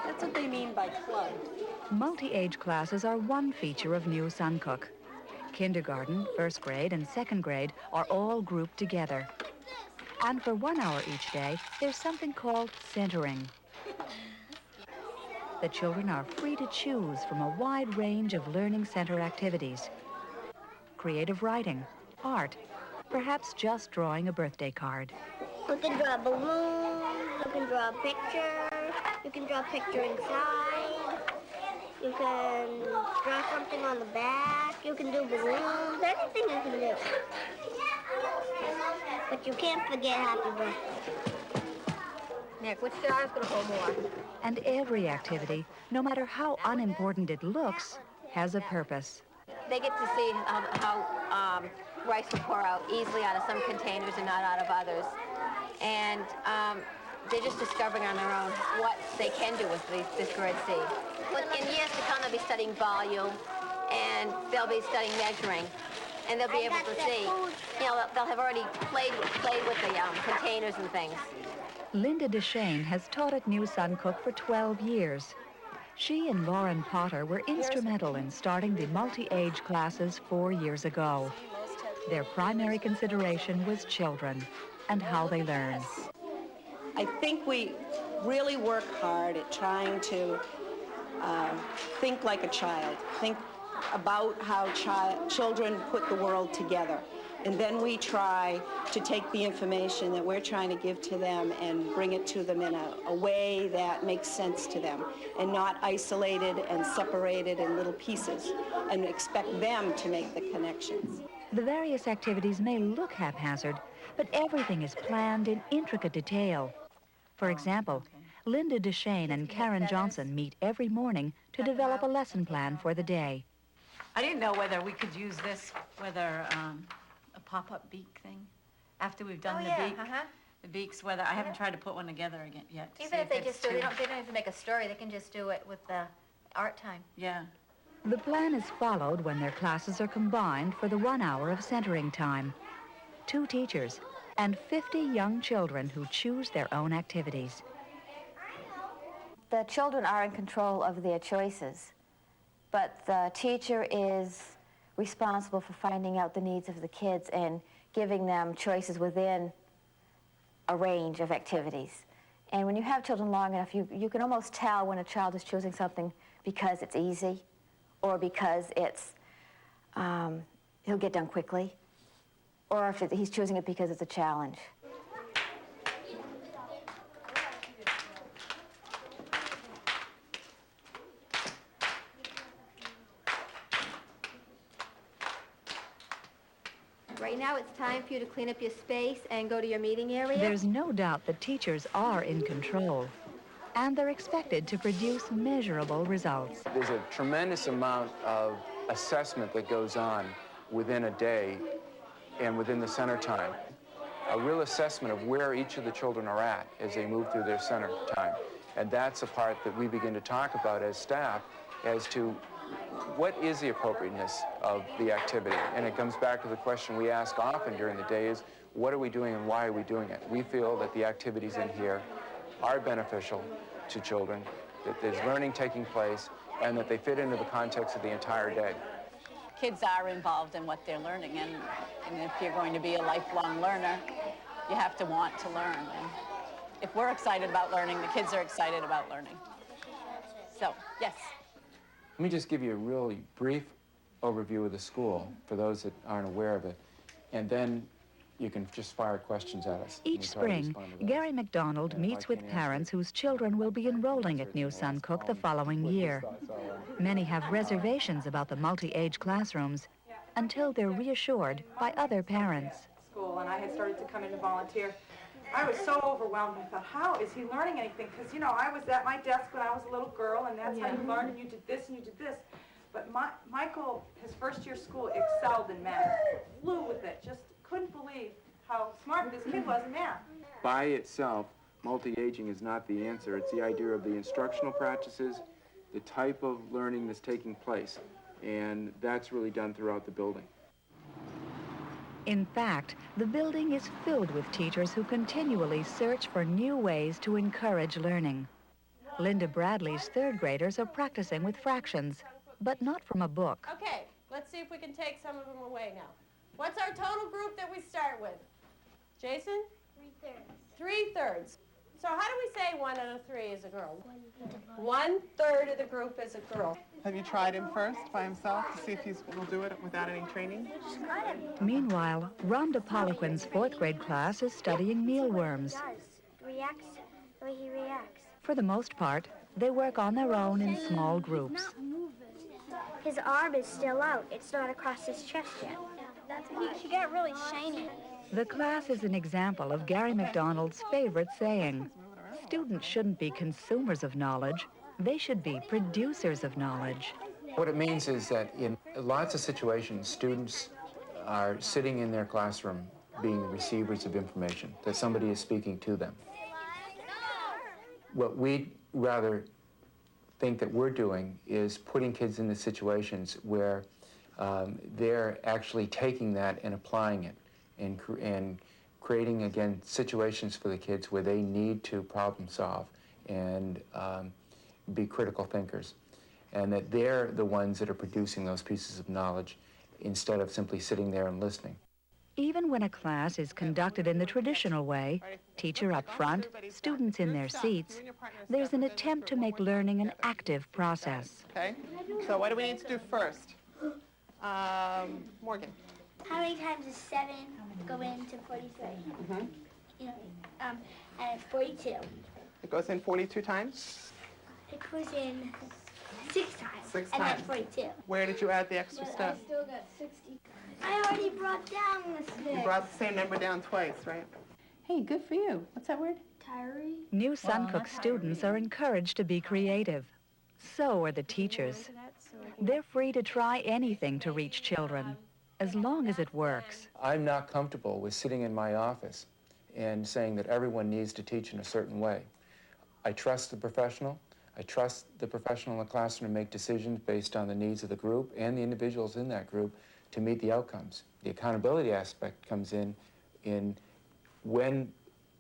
[SPEAKER 27] That's what they mean by club.
[SPEAKER 18] Multi-age classes are one feature of New Suncook. Kindergarten, first grade, and second grade are all grouped together. And for 1 hour each day, there's something called centering. The children are free to choose from a wide range of learning center activities. Creative writing, art, perhaps just drawing a birthday card.
[SPEAKER 3] You can draw a balloon, you can draw a picture, you can draw a picture inside, you can draw something on the back, you can do balloons, anything you can do. But you can't forget happy birthday. Nick, which jar is going to hold more?
[SPEAKER 18] And every activity, no matter how unimportant it looks, has a purpose.
[SPEAKER 29] They get to see how rice will pour out easily out of some containers and not out of others.
[SPEAKER 5] and they're just discovering on their own what they can do with this grade C. In years to come, they'll be studying volume, and they'll be studying measuring, and they'll be able to see, you know, they'll have already played with the containers and things.
[SPEAKER 18] Linda DeShane has taught at New Suncook for 12 years. She and Lauren Potter were instrumental in starting the multi-age classes 4 years ago. Their primary consideration was children and how they learn.
[SPEAKER 27] I think we really work hard at trying to think like a child, think about how children put the world together. And then we try to take the information that we're trying to give to them and bring it to them in a way that makes sense to them and not isolated and separated in little pieces and expect them to make the connections.
[SPEAKER 18] The various activities may look haphazard, but everything is planned in intricate detail. For example, Linda DeShane and Karen Johnson meet every morning to develop a lesson plan for the day.
[SPEAKER 6] I didn't know whether we could use this, whether a pop-up beak thing, after we've done the beaks, whether, I haven't tried to put one together again yet.
[SPEAKER 5] Even if they just do, they don't have to make a story, they can just do it with the art time.
[SPEAKER 6] Yeah.
[SPEAKER 18] The plan is followed when their classes are combined for the 1 hour of centering time. 2 teachers and 50 young children who choose their own activities.
[SPEAKER 5] The children are in control of their choices, but the teacher is responsible for finding out the needs of the kids and giving them choices within a range of activities. And when you have children long enough, you can almost tell when a child is choosing something because it's easy or because it's, he'll get done quickly, or if he's choosing it because it's a challenge. Right now, it's time for you to clean up your space and go to your meeting area.
[SPEAKER 18] There's no doubt that teachers are in control, and they're expected to produce measurable results.
[SPEAKER 20] There's a tremendous amount of assessment that goes on within a day and within the center time. A real assessment of where each of the children are at as they move through their center time. And that's a part that we begin to talk about as staff as to what is the appropriateness of the activity. And it comes back to the question we ask often during the day is, what are we doing and why are we doing it? We feel that the activities in here are beneficial to children, that there's learning taking place, and that they fit into the context of the entire day.
[SPEAKER 19] Kids are involved in what they're learning, and if you're going to be a lifelong learner, you have to want to learn. And if we're excited about learning, the kids are excited about learning. So, yes.
[SPEAKER 20] Let me just give you a really brief overview of the school for those that aren't aware of it, and then you can just fire questions at us.
[SPEAKER 18] Each spring, Gary McDonald meets with parents whose children will be enrolling at New Suncook the following year. Many have reservations about the multi-age classrooms until they're reassured by other parents.
[SPEAKER 28] School, and I had started to come in and volunteer. I was so overwhelmed. I thought, how is he learning anything? Because, you know, I was at my desk when I was a little girl, and that's how you learned, and you did this and you did this. But Michael, his first year school, excelled in math. Flew with it. Just couldn't believe how smart this kid was in math.
[SPEAKER 20] By itself, multi-aging is not the answer. It's the idea of the instructional practices, the type of learning that's taking place, and that's really done throughout the building.
[SPEAKER 18] In fact, the building is filled with teachers who continually search for new ways to encourage learning. Linda Bradley's third graders are practicing with fractions, but not from a book.
[SPEAKER 9] Okay, let's see if we can take some of them away now. What's our total group that we start with? Jason?
[SPEAKER 3] 3/3.
[SPEAKER 9] 3/3. So how do we say 1 out of 3 is a girl? 1/3 of the group is a girl.
[SPEAKER 8] Have you tried him first by himself to see if he will do it without any training?
[SPEAKER 18] Meanwhile, Rhonda Poliquin's 4th grade class is studying mealworms.
[SPEAKER 3] Reacts the way he reacts.
[SPEAKER 18] For the most part, they work on their own in small groups.
[SPEAKER 3] His arm is still out. It's not across his chest yet. She got really shiny.
[SPEAKER 18] The class is an example of Gary McDonald's favorite saying. Students shouldn't be consumers of knowledge. They should be producers of knowledge.
[SPEAKER 20] What it means is that in lots of situations, students are sitting in their classroom being the receivers of information, that somebody is speaking to them. What we rather think that we're doing is putting kids into situations where they're actually taking that and applying it and creating, again, situations for the kids where they need to problem solve and be critical thinkers, and that they're the ones that are producing those pieces of knowledge instead of simply sitting there and listening.
[SPEAKER 18] Even when a class is conducted in the traditional way, teacher up front, students in their seats, there's an attempt to make learning an active process.
[SPEAKER 8] Okay, so what do we need to do first? Morgan.
[SPEAKER 3] How many times does 7 go into 43? You know, and 42.
[SPEAKER 8] It goes in 42 times?
[SPEAKER 3] It goes in 6 times.
[SPEAKER 8] 6
[SPEAKER 3] and
[SPEAKER 8] times.
[SPEAKER 3] then 42.
[SPEAKER 8] Where did you add the extra step?
[SPEAKER 3] I still got 60. I already brought down the 6.
[SPEAKER 8] You brought the same number down twice, right?
[SPEAKER 7] Hey, good for you. What's that word?
[SPEAKER 3] Tyree.
[SPEAKER 18] New Suncook students are encouraged to be creative. So are the teachers. They're free to try anything to reach children, as long as it works.
[SPEAKER 20] I'm not comfortable with sitting in my office and saying that everyone needs to teach in a certain way. I trust the professional. I trust the professional in the classroom to make decisions based on the needs of the group and the individuals in that group to meet the outcomes. The accountability aspect comes in when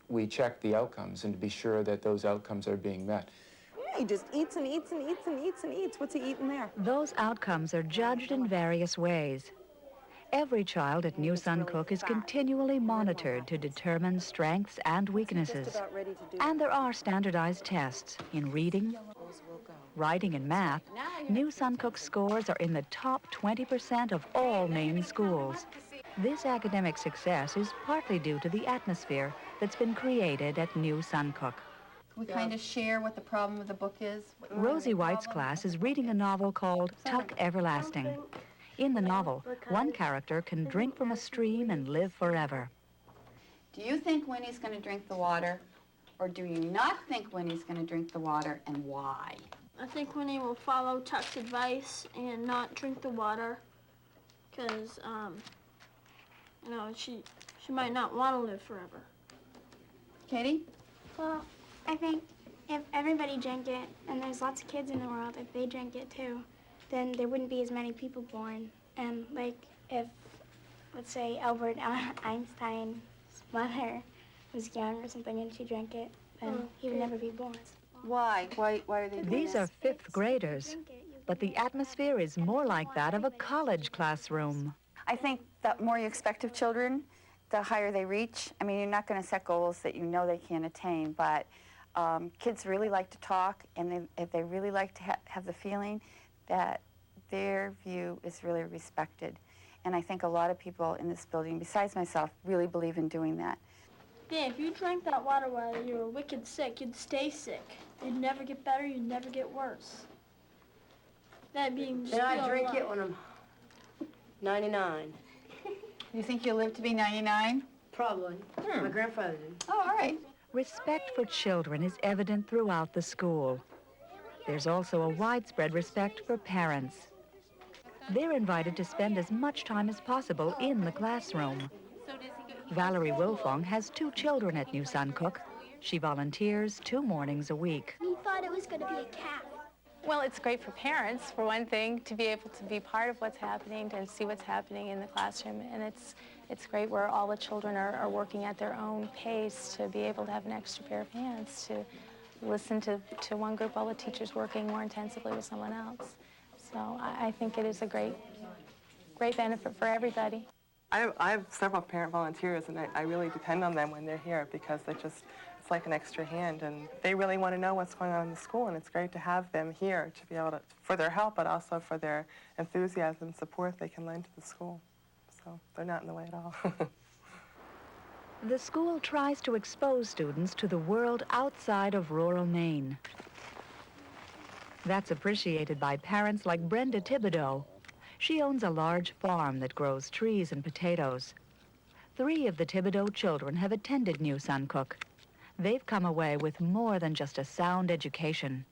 [SPEAKER 20] we check the outcomes and to be sure that those outcomes are being met.
[SPEAKER 21] Yeah, he just eats and eats and eats and eats and eats. What's he eating there?
[SPEAKER 18] Those outcomes are judged in various ways. Every child at New Suncook is continually monitored to determine strengths and weaknesses. And there are standardized tests in reading, writing, and math. New Suncook scores are in the top 20% of all Maine schools. This academic success is partly due to the atmosphere that's been created at New Suncook.
[SPEAKER 7] We kind of share what the problem of the book is.
[SPEAKER 18] Rosie White's class is reading a novel called Tuck Everlasting. In the novel, one character can drink from a stream and live forever.
[SPEAKER 19] Do you think Winnie's going to drink the water, or do you not think Winnie's going to drink the water, and why?
[SPEAKER 3] I think Winnie will follow Tuck's advice and not drink the water, because, you know, she might not want to live forever.
[SPEAKER 19] Katie?
[SPEAKER 4] Well, I think if everybody drank it, and there's lots of kids in the world, if they drank it too, then there wouldn't be as many people born. And like if, let's say, Albert Einstein's mother was young or something and she drank it, then he would never be born.
[SPEAKER 21] Why? Why are they doing
[SPEAKER 18] These are fifth graders, but the atmosphere is more like that of a college classroom.
[SPEAKER 10] I think the more you expect of children, the higher they reach. I mean, you're not going to set goals that you know they can't attain, but kids really like to talk, and if they really like to have the feeling that their view is really respected. And I think a lot of people in this building, besides myself, really believe in doing that.
[SPEAKER 3] Yeah, if you drank that water while you were wicked sick, you'd stay sick. You'd never get better, you'd never get worse. That being just
[SPEAKER 22] I drink it when I'm 99.
[SPEAKER 19] You think you'll live to be 99?
[SPEAKER 22] Probably. My grandfather did.
[SPEAKER 19] Oh, all right.
[SPEAKER 18] Respect for children is evident throughout the school. There's also a widespread respect for parents. They're invited to spend as much time as possible in the classroom. Valerie Wilfong has 2 children at New Suncook. She volunteers 2 mornings a week.
[SPEAKER 3] We thought it was going to be a cat.
[SPEAKER 11] Well, it's great for parents, for one thing, to be able to be part of what's happening and see what's happening in the classroom. And it's great where all the children are working at their own pace to be able to have an extra pair of hands to listen to one group while the teacher's working more intensively with someone else. So I think it is a great benefit for everybody.
[SPEAKER 8] I have several parent volunteers, and I really depend on them when they're here because it's like an extra hand, and they really want to know what's going on in the school, and it's great to have them here to be able to, for their help, but also for their enthusiasm and support they can lend to the school. So they're not in the way at all.
[SPEAKER 18] The school tries to expose students to the world outside of rural Maine. That's appreciated by parents like Brenda Thibodeau. She owns a large farm that grows trees and potatoes. 3 of the Thibodeau children have attended New Suncook. They've come away with more than just a sound education.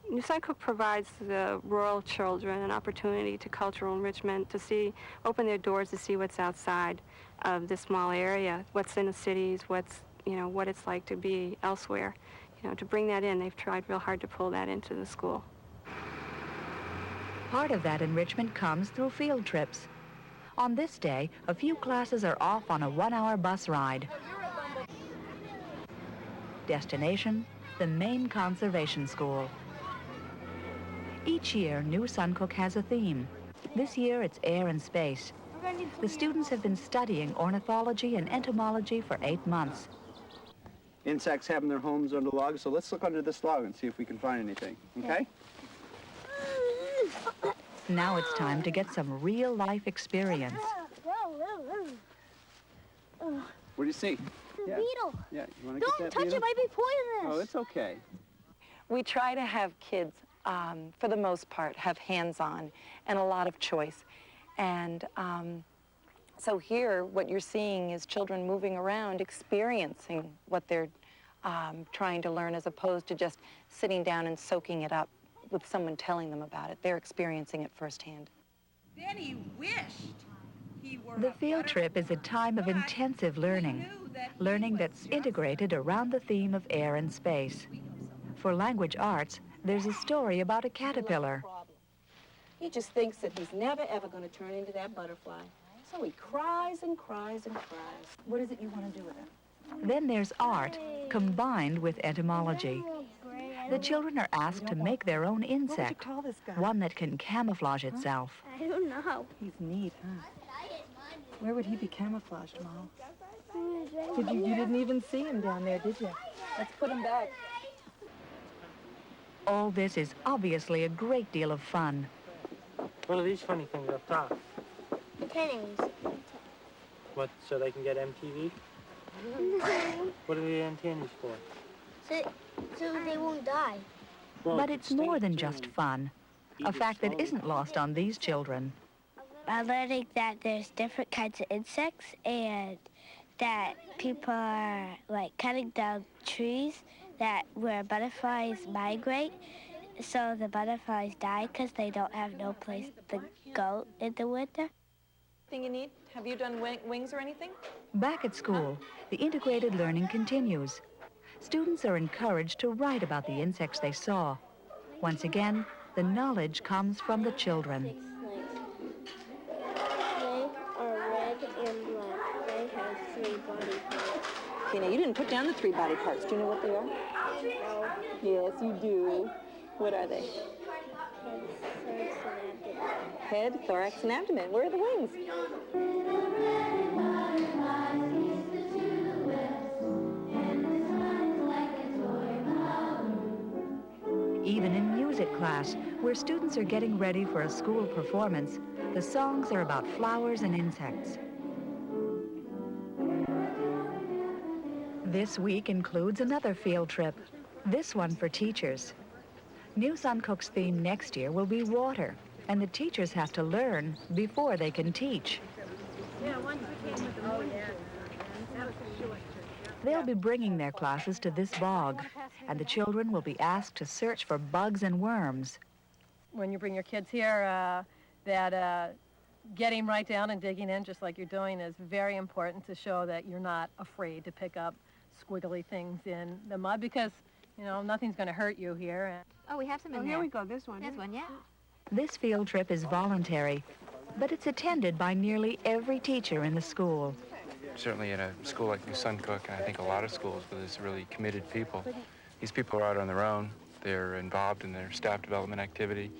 [SPEAKER 1] New Suncook provides the rural children an opportunity to cultural enrichment, to open their doors to see what's outside of this small area, what's in the cities, what's, what it's like to be elsewhere. To bring that in, they've tried real hard to pull that into the school.
[SPEAKER 18] Part of that enrichment comes through field trips. On this day, a few classes are off on a 1-hour bus ride. Destination, the Maine Conservation School. Each year, New Suncook has a theme. This year, it's air and space. The students have been studying ornithology and entomology for 8 months.
[SPEAKER 2] Insects having their homes under logs, so let's look under this log and see if we can find anything, okay?
[SPEAKER 18] Now it's time to get some real-life experience.
[SPEAKER 2] What do you see?
[SPEAKER 3] The beetle.
[SPEAKER 2] Yeah, you want to
[SPEAKER 3] Don't
[SPEAKER 2] get that
[SPEAKER 3] touch
[SPEAKER 2] beetle?
[SPEAKER 3] it, might be poisonous.
[SPEAKER 2] Oh, it's okay.
[SPEAKER 12] We try to have kids, for the most part, have hands-on and a lot of choice. And so here, what you're seeing is children moving around, experiencing what they're trying to learn, as opposed to just sitting down and soaking it up with someone telling them about it. They're experiencing it firsthand.
[SPEAKER 13] Then he wished he were
[SPEAKER 18] The field trip is a time of intensive learning that's integrated around the theme of air and space. For language arts, there's a story about a caterpillar.
[SPEAKER 27] He just thinks that he's never, ever going to turn into that butterfly. So he cries and cries and cries. What is it you want to do with it?
[SPEAKER 18] Then there's art, combined with entomology. The children are asked to make their own insect, one that can camouflage itself.
[SPEAKER 3] I don't know.
[SPEAKER 28] He's neat, huh? Where would he be camouflaged, Mom? You didn't even see him down there, did you?
[SPEAKER 27] Let's put him back.
[SPEAKER 18] All this is obviously a great deal of fun.
[SPEAKER 14] What are these funny things up top?
[SPEAKER 3] Antennas.
[SPEAKER 14] What, so they can get MTV? What are the antennas for?
[SPEAKER 3] So they won't die.
[SPEAKER 18] But it's more than just fun, a fact that isn't lost on these children.
[SPEAKER 15] I'm learning that there's different kinds of insects and that people are like cutting down trees where butterflies migrate, so the butterflies die because they don't have no place to go in the winter.
[SPEAKER 28] Anything you need? Have you done wings or anything?
[SPEAKER 18] Back at school, the integrated learning continues. Students are encouraged to write about the insects they saw. Once again, the knowledge comes from the children.
[SPEAKER 3] They are red and black. They have 3 body parts.
[SPEAKER 27] Okay, now you didn't put down the 3 body parts. Do you know what they are?
[SPEAKER 3] No.
[SPEAKER 27] Yes, you do. What are they? Head, thorax, and abdomen. Where are the wings?
[SPEAKER 18] Even in music class, where students are getting ready for a school performance, the songs are about flowers and insects. This week includes another field trip, this one for teachers. New Suncook's theme next year will be water, and the teachers have to learn before they can teach. They'll be bringing their classes to this bog, and the children will be asked to search for bugs and worms.
[SPEAKER 16] When you bring your kids here, getting right down and digging in just like you're doing is very important to show that you're not afraid to pick up squiggly things in the mud, because, nothing's going to hurt you here.
[SPEAKER 5] Oh, we have some in there.
[SPEAKER 1] Here we go, this one.
[SPEAKER 5] This one, yeah.
[SPEAKER 18] This field trip is voluntary, but it's attended by nearly every teacher in the school.
[SPEAKER 20] Certainly in a school like New Suncook, and I think a lot of schools where there's really committed people, these people are out on their own. They're involved in their staff development activity.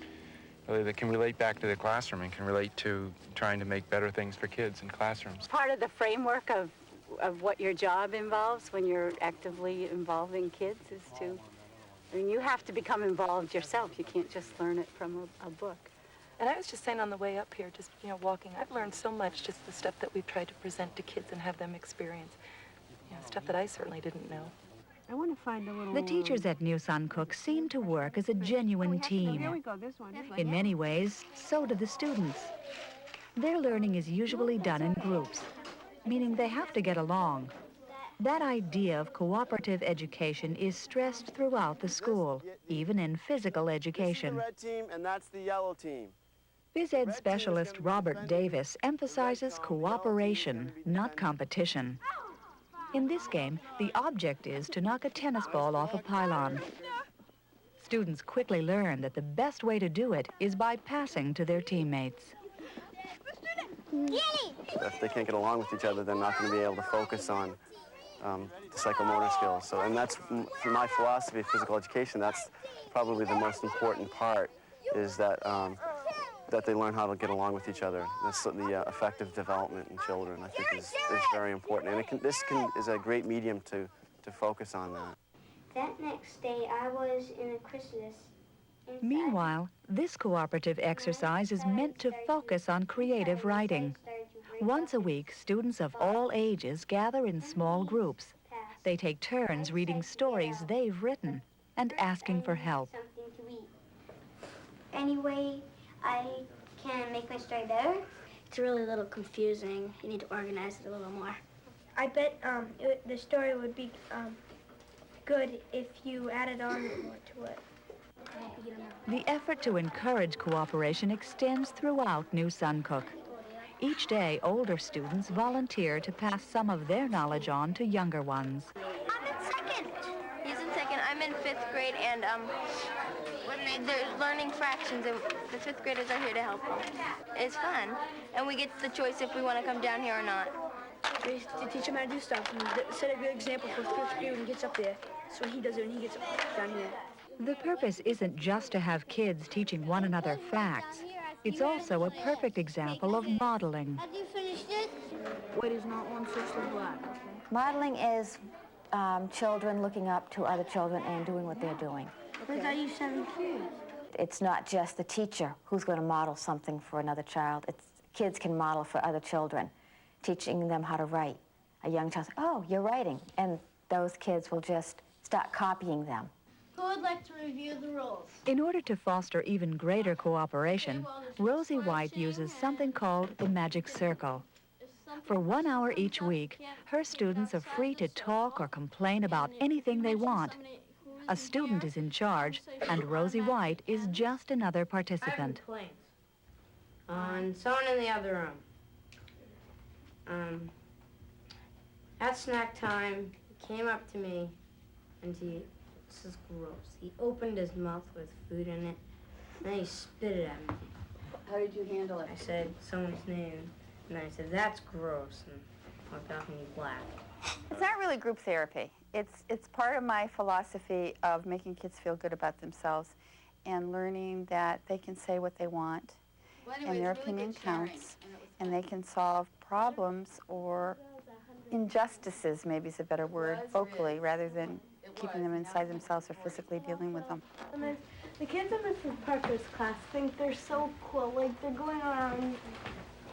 [SPEAKER 20] Really, they can relate back to the classroom and can relate to trying to make better things for kids in classrooms.
[SPEAKER 17] Part of the framework of what your job involves when you're actively involving kids is you have to become involved yourself. You can't just learn it from a book.
[SPEAKER 28] And I was just saying on the way up here, just, walking, I've learned so much, just the stuff that we've tried to present to kids and have them experience. Stuff that I certainly didn't know.
[SPEAKER 1] I want to find a little...
[SPEAKER 18] The teachers at New Suncook seem to work as a genuine team.
[SPEAKER 1] Here we go, this one.
[SPEAKER 18] In many ways, so do the students. Their learning is usually done in groups, meaning they have to get along. That idea of cooperative education is stressed throughout the school, even in physical education.
[SPEAKER 4] This is the red team, and that's the yellow team.
[SPEAKER 18] Phys ed specialist Robert Davis emphasizes cooperation, not competition. In this game, the object is to knock a tennis ball off a pylon. Students quickly learn that the best way to do it is by passing to their teammates.
[SPEAKER 4] If they can't get along with each other, they're not going to be able to focus on the psychomotor skills. So, and that's, from my philosophy of physical education, that's probably the most important part, is that that they learn how to get along with each other. The effective development in children, I think, is very important. And this is a great medium to focus on that.
[SPEAKER 3] That next day, I was in a chrysalis.
[SPEAKER 18] Meanwhile, this cooperative exercise is meant to focus on creative writing. Once a week, students of all ages gather in small groups. They take turns reading stories they've written and asking for help.
[SPEAKER 3] Something to eat. Anyway, I can make my story better. It's really a little confusing. You need to organize it a little more. I bet the story would be good if you added on more to it.
[SPEAKER 18] The effort to encourage cooperation extends throughout New Suncook. Each day, older students volunteer to pass some of their knowledge on to younger ones.
[SPEAKER 3] I'm in second. He's in second. I'm in 5th grade, and when they're learning fractions, and the 5th graders are here to help them. It's fun, and we get the choice if we want to come down here or not.
[SPEAKER 22] To teach him how to do stuff and set a good example for 5th grade when he gets up there. So when he does it when he gets down here.
[SPEAKER 18] The purpose isn't just to have kids teaching one another facts. It's also a perfect example of modeling.
[SPEAKER 3] Have you finished it?
[SPEAKER 22] White is not 1/6 of black.
[SPEAKER 5] Modeling is children looking up to other children and doing what they're doing.
[SPEAKER 3] But are you 7 kids?
[SPEAKER 5] It's not just the teacher who's going to model something for another child. Kids can model for other children, teaching them how to write. A young child says, "Oh, you're writing," and those kids will just start copying them.
[SPEAKER 3] Who would like to review the rules?
[SPEAKER 18] In order to foster even greater cooperation, Rosie White uses something called the Magic Circle. For 1 hour each week, her students are free to talk or complain about anything they want. A student is in charge, and Rosie White is just another participant.
[SPEAKER 22] On someone in the other room. At snack time, he came up to me, and this is gross. He opened his mouth with food in it, and then he spit it at me.
[SPEAKER 17] How did you handle it?
[SPEAKER 22] I said someone's name, and then I said, "That's gross," and walked off and he laughed.
[SPEAKER 10] It's not really group therapy. It's part of my philosophy of making kids feel good about themselves and learning that they can say what they want, and their opinion counts, and they can solve problems or injustices, maybe is a better word, vocally, rather than keeping them inside themselves or physically dealing with them.
[SPEAKER 3] And then the kids in Mrs. Parker's class think they're so cool. Like, they're going around,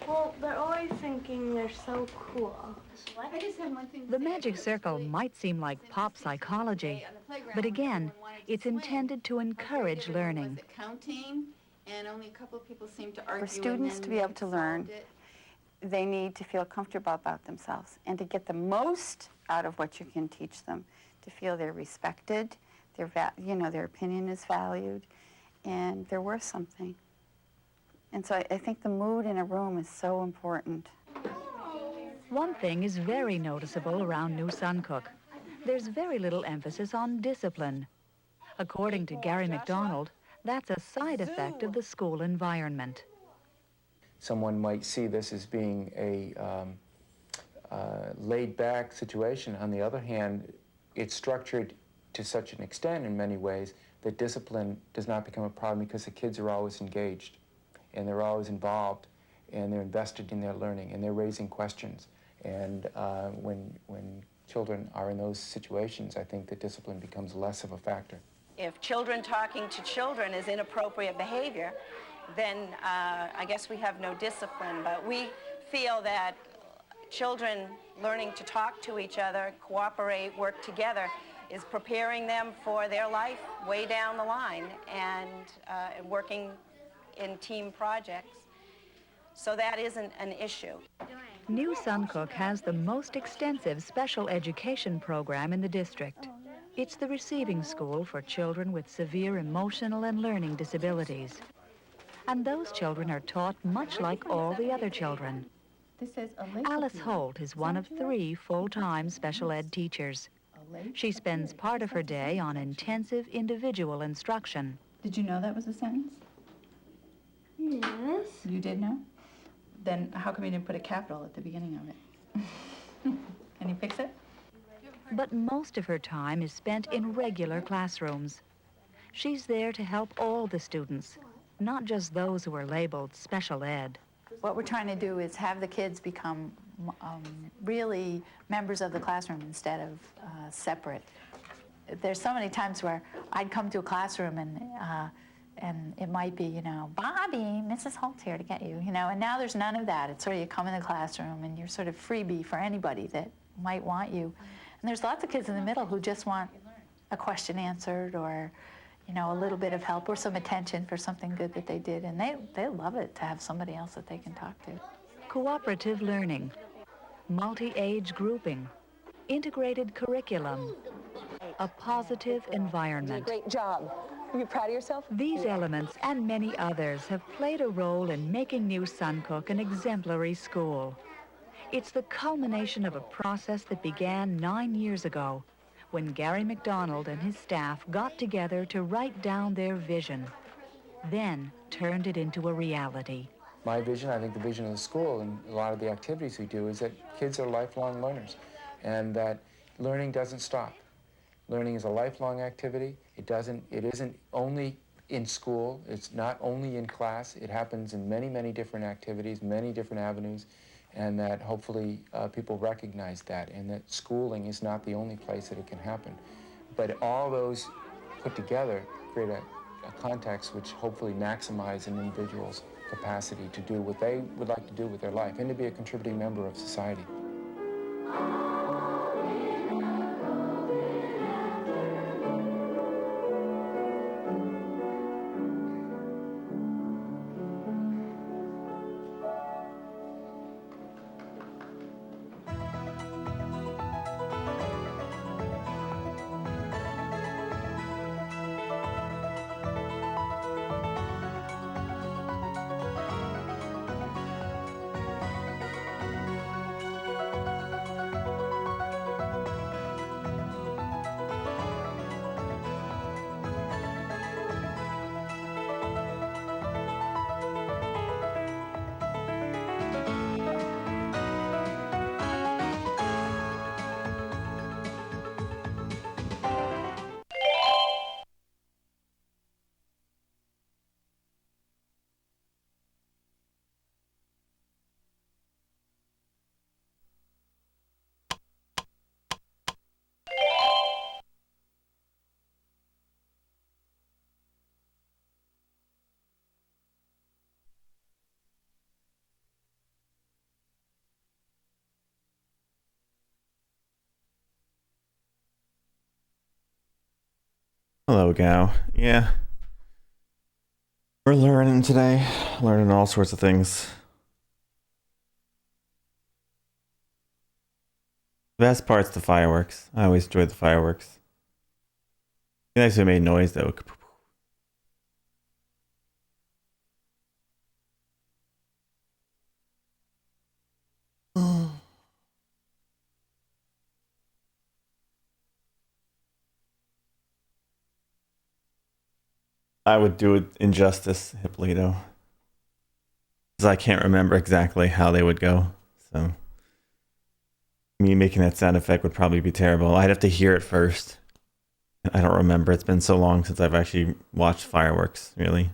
[SPEAKER 3] well, they're always thinking they're so cool.
[SPEAKER 17] I just have one thing.
[SPEAKER 18] The Magic Circle might seem like pop psychology, but again, it's intended to encourage learning.
[SPEAKER 17] Counting, and only a couple of people seem to argue.
[SPEAKER 10] For students to be able to learn, they need to feel comfortable about themselves and to get the most out of what you can teach them, to feel they're respected, their opinion is valued, and they're worth something. And so I think the mood in a room is so important.
[SPEAKER 18] One thing is very noticeable around New Suncook. There's very little emphasis on discipline. According to Gary McDonald, that's a side effect of the school environment.
[SPEAKER 20] Someone might see this as being a laid-back situation. On the other hand, it's structured to such an extent in many ways that discipline does not become a problem because the kids are always engaged and they're always involved and they're invested in their learning and they're raising questions. And when children are in those situations, I think that discipline becomes less of a factor.
[SPEAKER 6] If children talking to children is inappropriate behavior, then I guess we have no discipline. But we feel that children learning to talk to each other, cooperate, work together, is preparing them for their life way down the line and working in team projects. So that isn't an issue.
[SPEAKER 18] New Suncook has the most extensive special education program in the district. It's the receiving school for children with severe emotional and learning disabilities. And those children are taught much like all the other children. Alice Holt is one of 3 full-time special ed teachers. She spends part of her day on intensive individual instruction.
[SPEAKER 7] Did you know that was a sentence?
[SPEAKER 3] Yes.
[SPEAKER 7] You did know? Then how come you didn't put a capital at the beginning of it? Can you fix it?
[SPEAKER 18] But most of her time is spent in regular classrooms. She's there to help all the students, not just those who are labeled special ed.
[SPEAKER 10] What we're trying to do is have the kids become really members of the classroom instead of separate. There's so many times where I'd come to a classroom and it might be, you know, Bobby, Mrs. Holt's here to get you, you know, and now there's none of that. It's sort of you come in the classroom and you're sort of freebie for anybody that might want you. And there's lots of kids in the middle who just want a question answered or, you know, a little bit of help or some attention for something good that they did. And they love it to have somebody else that they can talk to.
[SPEAKER 18] Cooperative learning, multi-age grouping, integrated curriculum, a positive environment.
[SPEAKER 12] Great job. Are you proud of yourself?
[SPEAKER 18] These elements and many others have played a role in making New Suncook an exemplary school. It's the culmination of a process that began 9 years ago when Gary McDonald and his staff got together to write down their vision, then turned it into a reality.
[SPEAKER 20] My vision, I think the vision of the school and a lot of the activities we do is that kids are lifelong learners and that learning doesn't stop. Learning is a lifelong activity. It isn't only in school. It's not only in class. It happens in many, many different activities, many different avenues, and that hopefully people recognize that and that schooling is not the only place that it can happen. But all those put together create a context which hopefully maximize an individual's capacity to do what they would like to do with their life and to be a contributing member of society.
[SPEAKER 9] Hello, Gao. Yeah. We're learning today. Learning all sorts of things. The best part's the fireworks. I always enjoy the fireworks. It actually made noise, though. I would do it injustice, Hippolito. Because I can't remember exactly how they would go. So me making that sound effect would probably be terrible. I'd have to hear it first. I don't remember. It's been so long since I've actually watched fireworks, really.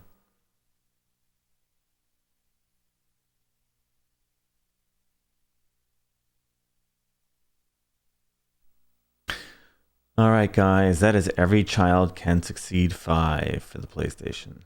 [SPEAKER 9] Alright guys, that is Every Child Can Succeed 5 for the PlayStation.